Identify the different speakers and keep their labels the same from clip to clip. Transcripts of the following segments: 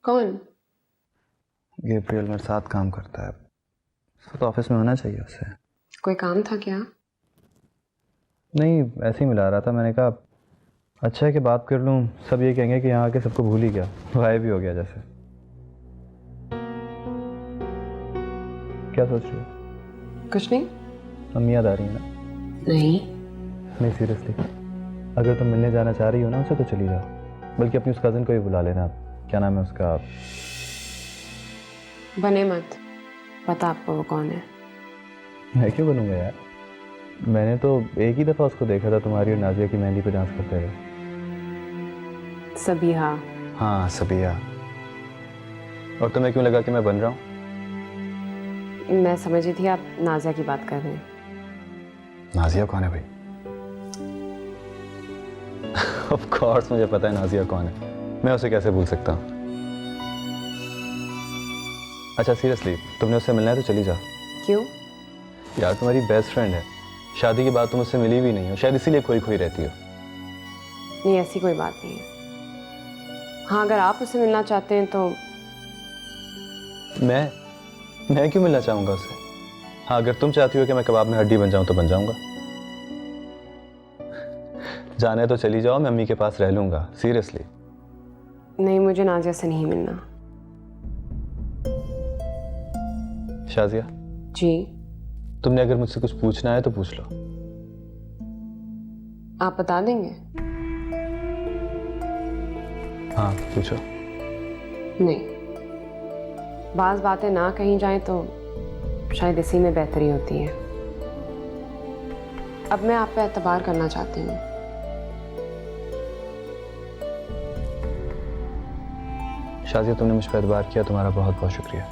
Speaker 1: कौन?
Speaker 2: गेब्रियल मेरे साथ काम करता है, तो ऑफिस में होना चाहिए उसे।
Speaker 1: कोई काम था क्या?
Speaker 2: नहीं, ऐसे ही मिला रहा था। मैंने कहा अच्छा है कि बात कर लूँ, सब ये कहेंगे कि यहाँ आके सबको भूल ही गया, गायब भी हो गया जैसे। क्या सोच रही हो?
Speaker 1: कुछ नहीं।
Speaker 2: अम्मी याद आ रही है ना?
Speaker 1: नहीं
Speaker 2: सीरियसली, अगर तुम मिलने जाना चाह रही हो ना उनसे तो चली जाओ, बल्कि अपनी उस कज़न को भी बुला लेना। क्या नाम है उसका?
Speaker 1: बने मत, पता आपको वो कौन है?
Speaker 2: मैं क्यों बनूंगा यार, मैंने तो एक ही दफ़ा उसको देखा था तुम्हारी और नाजिया की मेहंदी पे डांस करते हुए।
Speaker 1: सबीहा।
Speaker 2: हाँ सबिया। और तुम्हें क्यों लगा कि मैं बन रहा हूँ?
Speaker 1: मैं समझी थी आप नाजिया की बात कर रहे हैं।
Speaker 2: नाजिया कौन है भाई? ऑफ कोर्स मुझे पता है नाजिया कौन है, मैं उसे कैसे भूल सकता हूँ। अच्छा सीरियसली, तुमने उससे मिलना है तो चली जाओ।
Speaker 1: क्यों?
Speaker 2: यार तुम्हारी बेस्ट फ्रेंड है, शादी के बाद तुम उससे मिली भी नहीं हो, शायद इसीलिए खोई खोई रहती हो।
Speaker 1: नहीं, ऐसी कोई बात नहीं है। हाँ, अगर आप उससे मिलना चाहते हैं तो।
Speaker 2: मैं क्यों मिलना चाहूंगा उससे? हाँ, अगर तुम चाहती हो कि मैं कबाब में हड्डी बन जाऊं तो बन जाऊंगा। जाने तो चली जाओ, मैं अम्मी के पास रह लूंगा। सीरियसली।
Speaker 1: नहीं, मुझे नाजिया से नहीं मिलना।
Speaker 2: शाजिया
Speaker 1: जी?
Speaker 2: तुमने अगर मुझसे कुछ पूछना है तो पूछ लो।
Speaker 1: आप बता देंगे?
Speaker 2: हाँ पूछो।
Speaker 1: नहीं, बाज़ बातें ना कहीं जाएं तो शायद इसी में बेहतरी होती है। अब मैं आप पे एतबार करना चाहती हूँ।
Speaker 2: शाजिया तुमने मुझ पर एतबार किया, तुम्हारा बहुत बहुत शुक्रिया।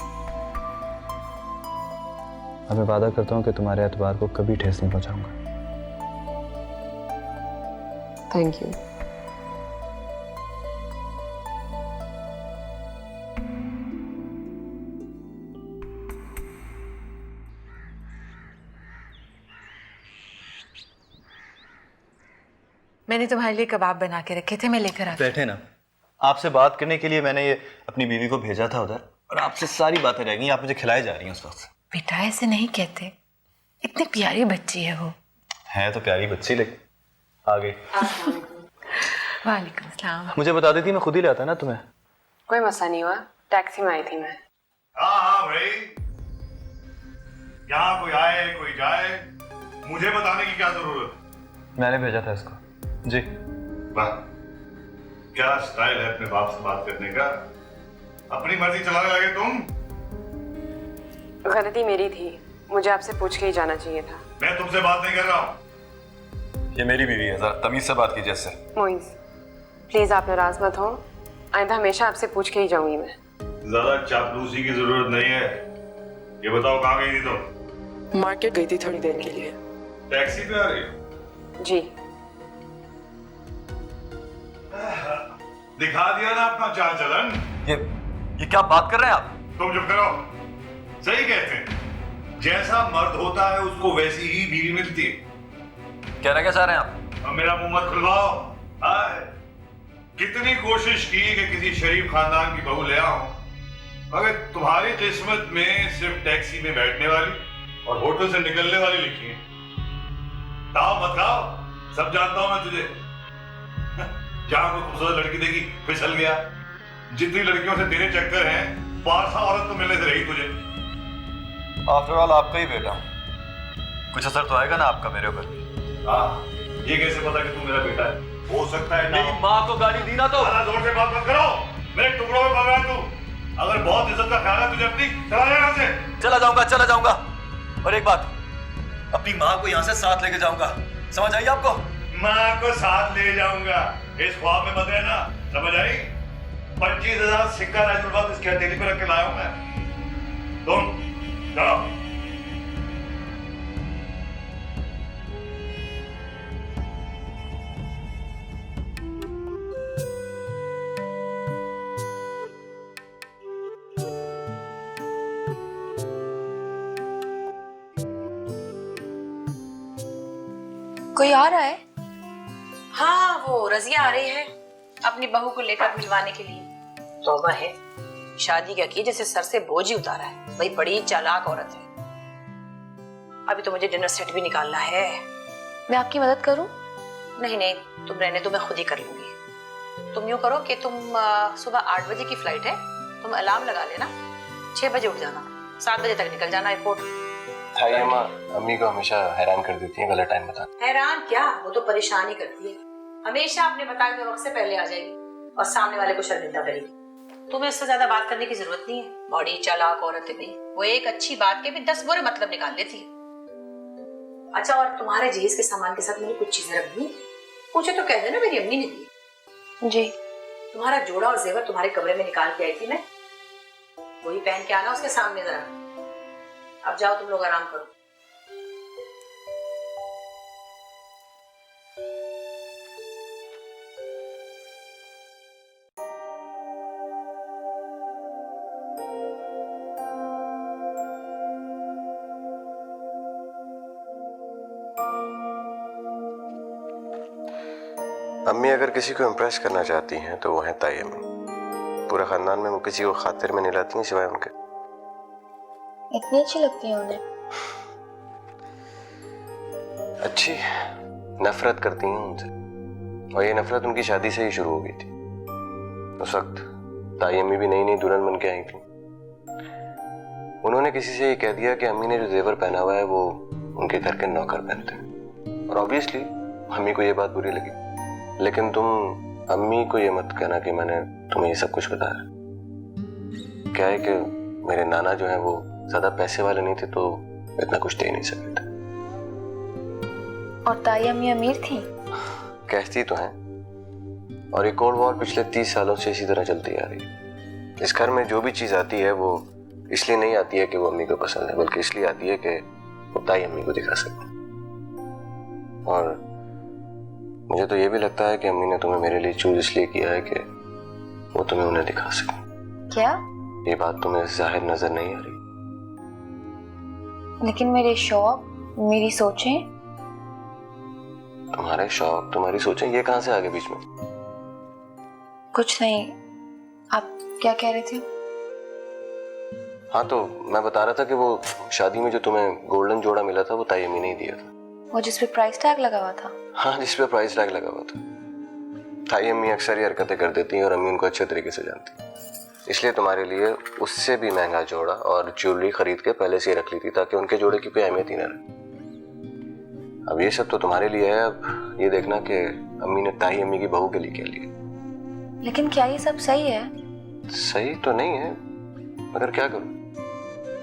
Speaker 2: अब मैं वादा करता हूँ कि तुम्हारे एतबार को कभी ठेस नहीं पहुंचाऊंगा।
Speaker 1: Thank you.
Speaker 3: मैंने तुम्हारे लिए कबाब बना के रखे थे, मैं लेकर आती।
Speaker 2: बैठे ना, आपसे बात करने के लिए मैंने ये अपनी बीवी को भेजा था उधर, और आपसे सारी बातें रह गई, आप मुझे खिलाए जा रही हैं उस वक्त।
Speaker 3: बेटा ऐसे नहीं कहते, इतनी प्यारी बच्ची है वो।
Speaker 2: है तो प्यारी बच्ची, लेकिन आ गई।
Speaker 3: वालेकुम सलाम।
Speaker 2: मुझे बता देती मैं खुद ही लाता ना तुम्हें।
Speaker 1: कोई मसला नहीं हुआ, टैक्सी में आई थी मैं।
Speaker 4: हाँ भाई, यहाँ कोई आए कोई जाए, मुझे बताने की क्या जरूरत?
Speaker 2: मैंने भेजा था इसको जी।
Speaker 4: वाह, क्या स्टाइल है अपने बाप से बात करने का, अपनी मर्जी चलाने लगे तुम।
Speaker 1: गलती मेरी थी, मुझे आपसे पूछ के ही जाना चाहिए था।
Speaker 4: मैं तुमसे बात नहीं कर रहा हूँ।
Speaker 2: ये मेरी बीवी है, जरा तमीज से बात कीजिए इससे।
Speaker 1: मोइज, प्लीज आप नाराज मत हो, आइंदा हमेशा आपसे पूछ के ही जाऊंगी मैं।
Speaker 4: ज्यादा चापलूसी की जरूरत नहीं है। ये बताओ कहाँ गई थी तुम?
Speaker 1: मार्केट गई थी थोड़ी देर के लिए।
Speaker 4: टैक्सी पे आ रही हो?
Speaker 1: जी।
Speaker 4: दिखा दिया ना अपना चाल चलन।
Speaker 2: ये क्या बात कर रहे हैं आप?
Speaker 4: तुम चुप करो। सही कहते हैं, जैसा मर्द होता है उसको वैसी ही बीवी मिलती है।
Speaker 2: कहना क्या चाह रहे हैं आप?
Speaker 4: अब मेरा मुंह मत खुलवाओ। हाय, कितनी कोशिश की कि किसी शरीफ खानदान की बहू ले आओ, मगर तुम्हारी किस्मत में सिर्फ टैक्सी में बैठने वाली और होटल से निकलने वाली लिखी है। ताव मत खाओ, सब जानता हूं मैं तुझे। जहां कोई खूबसूरत लड़की देखी फिसल गया। जितनी लड़कियों से तेरे चक्कर हैं, पारसा औरत तो मिलने से रही तुझे।
Speaker 2: आफ्टर ऑल आपका ही बेटा, कुछ असर तो आएगा ना आपका मेरे ऊपर।
Speaker 4: हाँ, ये कैसे पता कि तू मेरा बेटा है? हो सकता है ना।
Speaker 2: मेरी माँ को गाली दी ना तो।
Speaker 4: ज्यादा जोर से बात मत करो, मेरे टुकड़ों में पल रहा है तू। अगर बहुत इज्जत का ख्याल है तुझे अपनी, चला जा यहाँ से।
Speaker 2: चला जाऊंगा। और एक बात, अपनी माँ को यहाँ से साथ लेके जाऊंगा, समझ आई आपको?
Speaker 4: माँ को साथ ले जाऊंगा, इस ख्वाब में मत रहना, समझ आई? 25,000 सिक्का राजुल बात इसकी हथेली पे रख के लाया हूं मैं। तुम चलो।
Speaker 3: कोई आ रहा है? हाँ, वो रजिया आ रही है अपनी बहू को लेकर भिजवाने के लिए। तौबा है, शादी क्या की, जैसे सर से बोझ ही उतारा है। भाई बड़ी चालाक औरत है। अभी तो मुझे डिनर सेट भी निकालना है।
Speaker 5: मैं आपकी मदद करूं?
Speaker 3: नहीं नहीं, तुम रहने दो, मैं खुद ही कर लूंगी। तुम यूं करो कि तुम सुबह 8 बजे की फ्लाइट है, तुम अलार्म लगा लेना, 6 बजे उठ जाना, 7 बजे तक निकल जाना एयरपोर्ट।
Speaker 6: हाय अम्मा, अम्मी को हमेशा हैरान कर देती है गलत टाइम बता।
Speaker 3: हैरान क्या, वो तो परेशान ही करती है। हमेशा अपने बताए हुए वक्त से पहले आ जाएगी और सामने वाले को शर्मिंदा करेगी। तुम्हें इससे ज्यादा बात करने की जरूरत नहीं है। बड़ी चालाक औरत है भाई, वो एक अच्छी बात के भी 10 बुरे मतलब निकाल लेती है। अच्छा, और तुम्हारे जहेज के सामान के साथ मैंने कुछ चीजें रख दी, पूछे तो कह देना मेरी अम्मी ने दी।
Speaker 5: जी।
Speaker 3: तुम्हारा जोड़ा और जेवर तुम्हारे कमरे में निकाल के आई थी मैं, वही पहन के आना उसके सामने जरा। अब जाओ तुम लोग आराम करो।
Speaker 6: अम्मी अगर किसी को इम्प्रेस करना चाहती हैं तो वो है ताई अम्मी। पूरे खानदान में वो किसी को खातिर में नहीं लाती हैं सिवाय उनके।
Speaker 5: इतनी अच्छी लगती है उन्हें?
Speaker 6: अच्छी, नफरत करती हैं उनसे, और ये नफरत उनकी शादी से ही शुरू हो गई थी। उस वक्त ताई अम्मी भी नई नई दुल्हन बन के आई थी। उन्होंने किसी से ये कह दिया कि अम्मी ने जो जेवर पहना हुआ है वो उनके घर के नौकर पहनते हैं, और ऑब्वियसली अम्मी को ये बात बुरी लगी। लेकिन तुम अम्मी को ये मत कहना कि मैंने तुम्हें ये सब कुछ बताया। क्या है कि मेरे नाना जो है वो ज्यादा पैसे वाले नहीं थे, तो इतना कुछ दे नहीं सकते थे।
Speaker 5: और ताई अम्मी अमीर थी?
Speaker 6: कहती तो हैं, और ये कोल्ड वॉर पिछले 30 सालों से इसी तरह चलती आ रही है। इस घर में जो भी चीज आती है वो इसलिए नहीं आती है कि वो अम्मी को पसंद है, बल्कि इसलिए आती है कि वो ताई अम्मी को दिखा सके। और मुझे तो ये भी लगता है कि अम्मी ने तुम्हें मेरे लिए चूज इसलिए किया है कि वो तुम्हें उन्हें दिखा सके।
Speaker 5: क्या?
Speaker 6: ये बात तुम्हें जाहिर नजर नहीं आ रही?
Speaker 5: लेकिन मेरे शौक, मेरी सोचें।
Speaker 6: तुम्हारे शौक, तुम्हारी सोचें, ये कहां से आ गए बीच में?
Speaker 5: कुछ नहीं। आप क्या कह रहे थे?
Speaker 6: हाँ, तो मैं बता रहा था कि वो शादी में जो तुम्हें गोल्डन जोड़ा मिला था वो ताई अम्मी ने ही दिया था।
Speaker 5: वो जिस पे प्राइस टैग लगा हुआ था?
Speaker 6: हाँ, जिस पे प्राइस टैग लगा हुआ था। ताई अम्मी अक्सर ये हरकतें कर देती हैं और अम्मी उनको अच्छे तरीके से जानती हैं, इसलिए तुम्हारे लिए उससे भी महंगा जोड़ा और ज्वेलरी खरीद के पहले से ही रख ली थी ताकि उनके जोड़े की कोई अहमियत ही ना रहे। अब ये सब तो तुम्हारे लिए है, अब ये देखना कि अम्मी ने ताई अम्मी की बहू के लिए क्या लिया।
Speaker 5: लेकिन क्या ये सब सही है?
Speaker 6: सही तो नहीं है, मगर क्या करूं,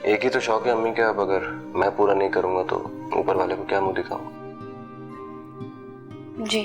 Speaker 6: एक ही तो शौक है अम्मी का। अब अगर मैं पूरा नहीं करूंगा तो ऊपर वाले को क्या मुंह दिखाऊंगा।
Speaker 5: जी।